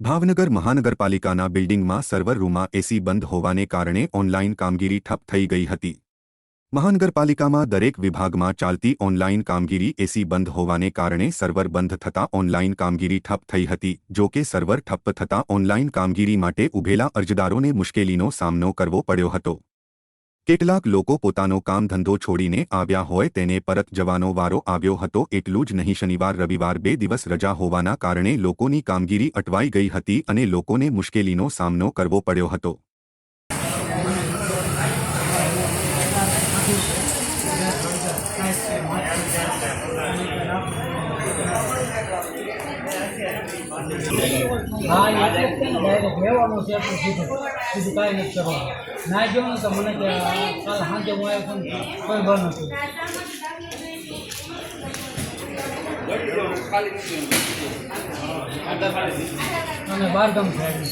ભાવનગર મહાનગરપાલિકાના બિલ્ડિંગમાં સર્વર રૂમમાં એસી બંધ હોવાને કારણે ઓનલાઈન કામગીરી ઠપ થઈ ગઈ હતી। મહાનગરપાલિકામાં દરેક વિભાગમાં ચાલતી ઓનલાઈન કામગીરી એસી બંધ હોવાને કારણે સર્વર બંધ થતાં ઓનલાઈન કામગીરી ઠપ થઈ હતી। જો કે સર્વર ઠપ થતાં ઓનલાઈન કામગીરી માટે ઉભેલા અરજદારોને મુશ્કેલીનો સામનો કરવો પડ્યો હતો। કેટલાક લોકો પોતાનો કામ ધંધો છોડીને આવ્યા હોય તેને પરત જવાનો વારો આવ્યો હતો। એટલું જ નહીં, શનિવાર રવિવાર 2 દિવસ રજા હોવાના કારણે લોકોની કામગીરી અટવાઈ ગઈ હતી અને લોકોને મુશ્કેલીનો સામનો કરવો પડ્યો હતો। हाँ ये डायरेक्ट लेવાનું છે આપણે સીધું કાંઈ નથી કરવાનું। ના ગયો ને તો મને કે કાલ સાંજે હું આવ્યો છું કોઈ બંધ નથી। અને બહારગામ સાઈડ